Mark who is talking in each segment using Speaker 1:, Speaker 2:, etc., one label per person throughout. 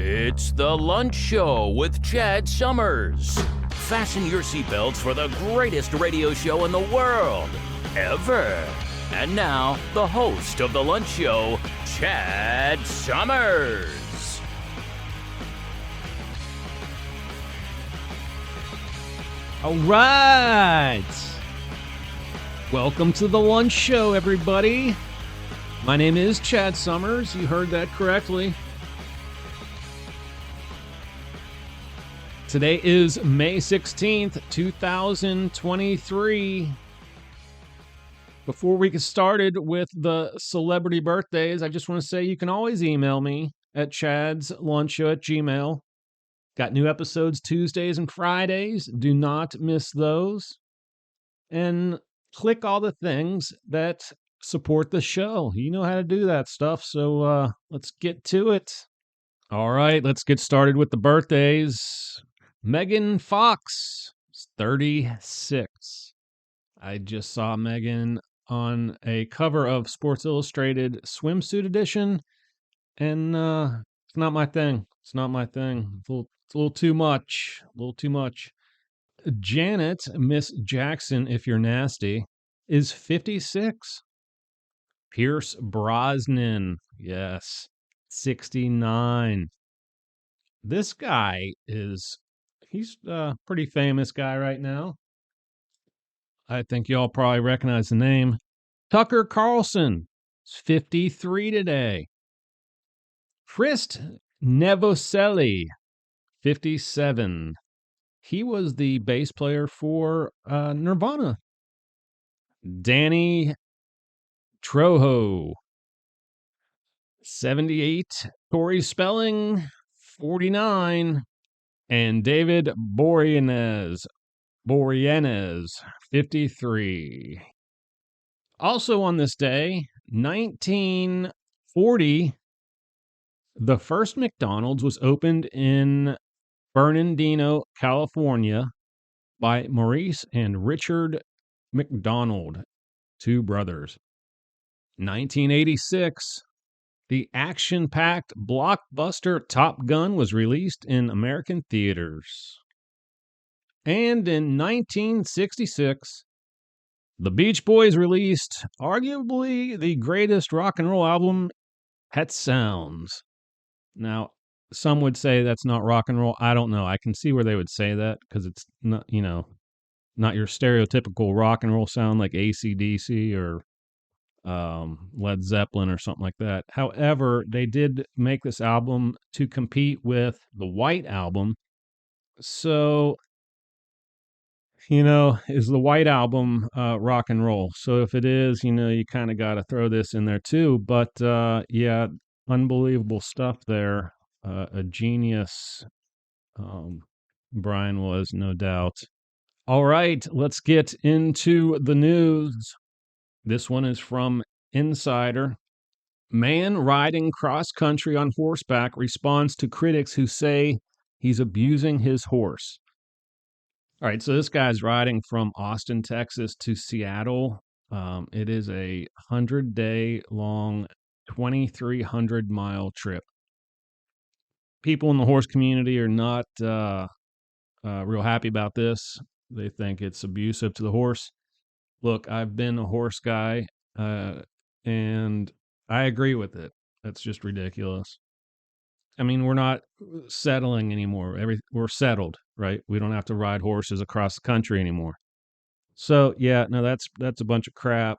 Speaker 1: It's the Lunch Show with Chad Summers. Fasten your seatbelts for the greatest radio show in the world, ever. And now, the host of the Lunch Show, Chad Summers.
Speaker 2: All right. Welcome to the Lunch Show, everybody. My name is Chad Summers. You heard that correctly. Today is May 16th, 2023. Before we get started with the celebrity birthdays, I just want to say you can always email me at chadslunchshow@gmail.com. Got new episodes Tuesdays and Fridays. Do not miss those. And click all the things that support the show. You know how to do that stuff, so let's get to it. All right, let's get started with the birthdays. Megan Foxx is 36. I just saw Megan on a cover of Sports Illustrated swimsuit edition, and it's not my thing. It's not my thing. It's a little too much. A little too much. Janet, Miss Jackson, if you're nasty, is 56. Pierce Brosnan, yes, 69. This guy he's a pretty famous guy right now. I think y'all probably recognize the name. Tucker Carlson is 53 today. Krist Novoselic, 57. He was the bass player for Nirvana. Danny Trojo, 78. Tori Spelling, 49. And David Boreanaz, 53. Also on this day, 1940, the first McDonald's was opened in Bernardino, California by Maurice and Richard McDonald, two brothers. 1986, the action-packed blockbuster Top Gun was released in American theaters. And in 1966, the Beach Boys released arguably the greatest rock and roll album, Pet Sounds. Now, some would say that's not rock and roll. I don't know. I can see where they would say that because it's not, not your stereotypical rock and roll sound like AC/DC or Led Zeppelin or something like that. However, they did make this album to compete with the White Album. So, is the White Album rock and roll? So if it is, you kind of got to throw this in there too. But yeah, unbelievable stuff there. A genius, Brian was, no doubt. All right, let's get into the news. This one is from Insider. Man riding cross country on horseback responds to critics who say he's abusing his horse. All right, so this guy's riding from Austin, Texas to Seattle. It is a 100-day long, 2,300-mile trip. People in the horse community are not real happy about this. They think it's abusive to the horse. Look, I've been a horse guy, and I agree with it. That's just ridiculous. I mean, we're not settling anymore. We're settled, right? We don't have to ride horses across the country anymore. So, yeah, no, that's a bunch of crap.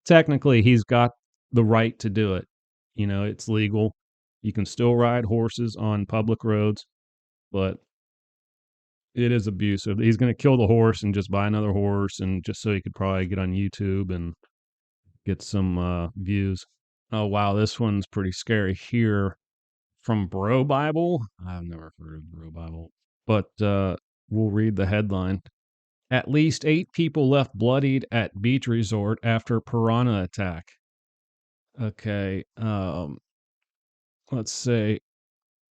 Speaker 2: Technically, he's got the right to do it. It's legal. You can still ride horses on public roads, but it is abusive. He's going to kill the horse and just buy another horse, and just so he could probably get on YouTube and get some views. Oh, wow, this one's pretty scary here from Bro Bible. I've never heard of Bro Bible, but we'll read the headline. At least 8 people left bloodied at beach resort after piranha attack. Okay, let's say,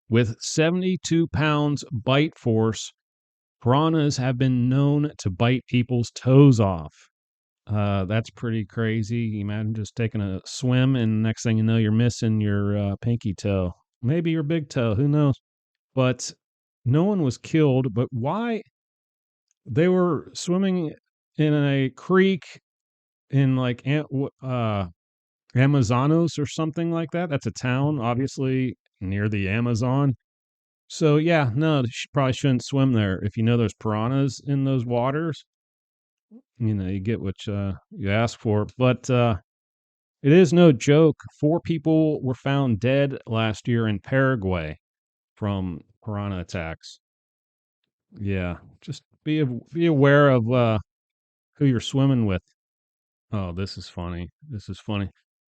Speaker 2: with 72 pounds bite force, piranhas have been known to bite people's toes off. That's pretty crazy. Imagine just taking a swim and next thing you know, you're missing your pinky toe. maybe your big toe, who knows? But no one was killed. But why? They were swimming in a creek in like Amazonas or something like that. That's a town, obviously near the Amazon. So yeah, no, probably shouldn't swim there. If you know there's piranhas in those waters, you get what you ask for. But it is no joke. 4 people were found dead last year in Paraguay from piranha attacks. Yeah, just be aware of who you're swimming with. Oh, this is funny. This is funny.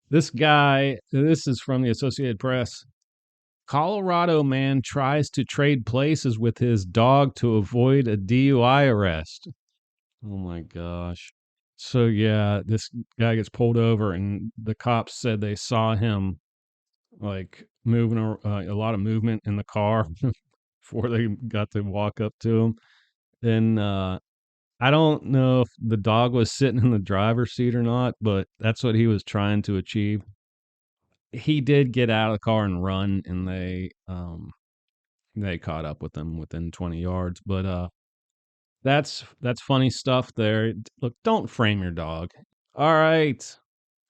Speaker 2: This guy, this is from the Associated Press. Colorado man tries to trade places with his dog to avoid a DUI arrest. Oh my gosh. So yeah, this guy gets pulled over and the cops said they saw him like moving a lot of movement in the car before they got to walk up to him. And I don't know if the dog was sitting in the driver's seat or not, but that's what he was trying to achieve. He did get out of the car and run, and they caught up with him within 20 yards. But that's funny stuff there. Look, don't frame your dog. All right.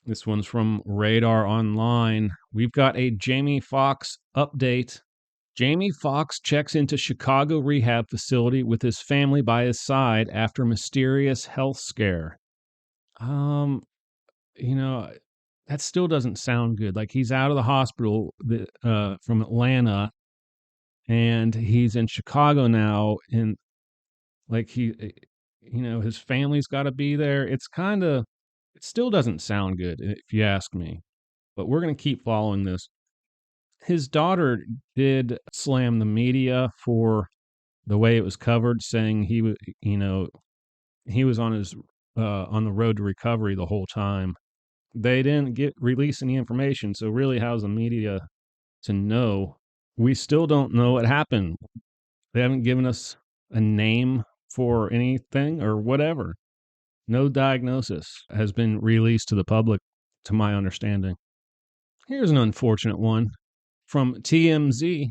Speaker 2: This one's from Radar Online. We've got a Jamie Foxx update. Jamie Foxx checks into Chicago rehab facility with his family by his side after mysterious health scare. Um, you know, that still doesn't sound good. Like he's out of the hospital from Atlanta and he's in Chicago now and like his family's got to be there. It still doesn't sound good if you ask me. But we're going to keep following this. His daughter did slam the media for the way it was covered, saying he was on his on the road to recovery the whole time. They didn't release any information, so really, how's the media to know? We still don't know what happened. They haven't given us a name for anything or whatever. No diagnosis has been released to the public, to my understanding. Here's an unfortunate one from TMZ.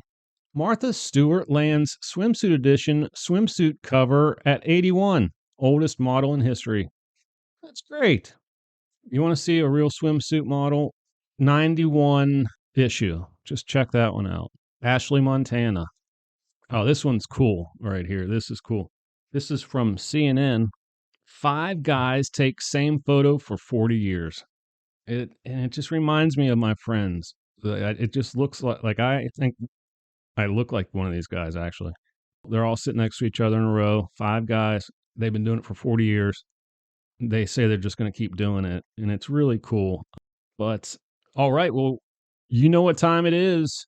Speaker 2: Martha Stewart lands swimsuit edition swimsuit cover at 81, oldest model in history. That's great. You want to see a real swimsuit model? 91 issue. Just check that one out. Ashley Montana. Oh, this one's cool right here. This is cool. This is from CNN. 5 guys take same photo for 40 years. It just reminds me of my friends. It just looks like I think I look like one of these guys, actually. They're all sitting next to each other in a row. 5 guys. They've been doing it for 40 years. They say they're just going to keep doing it, and it's really cool. But all right, well, you know what time it is.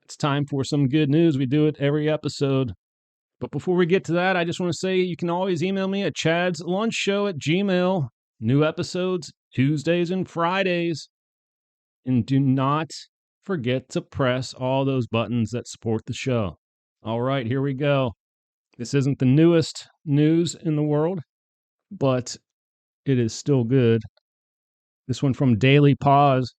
Speaker 2: It's time for some good news. We do it every episode. But before we get to that, I just want to say you can always email me at chadslunchshow@gmail.com. New episodes Tuesdays and Fridays. And do not forget to press all those buttons that support the show. All right, here we go. This isn't the newest news in the world, but it is still good. This one from Daily Pause.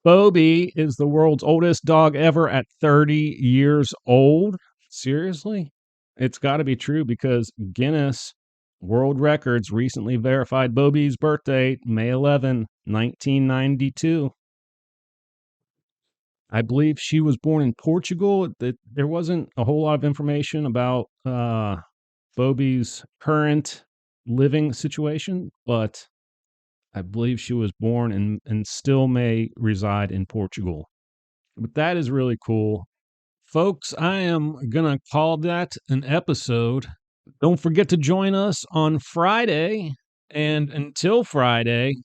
Speaker 2: Bobby is the world's oldest dog ever at 30 years old. Seriously? It's got to be true because Guinness World Records recently verified Bobby's birthday, May 11, 1992. I believe she was born in Portugal. There wasn't a whole lot of information about Bobby's current living situation, but I believe she was born and still may reside in Portugal. But that is really cool. Folks, I am going to call that an episode. Don't forget to join us on Friday. And until Friday,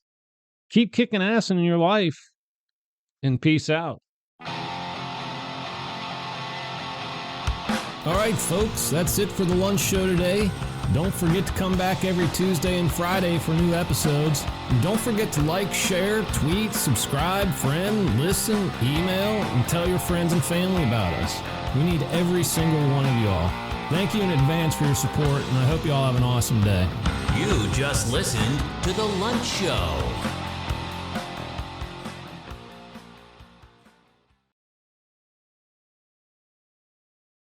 Speaker 2: keep kicking ass in your life and peace out.
Speaker 3: All right, folks, that's it for the lunch show today. Don't forget to come back every Tuesday and Friday for new episodes. And don't forget to like, share, tweet, subscribe, friend, listen, email, and tell your friends and family about us. We need every single one of y'all. Thank you in advance for your support, and I hope you all have an awesome day.
Speaker 1: You just listened to The Lunch Show.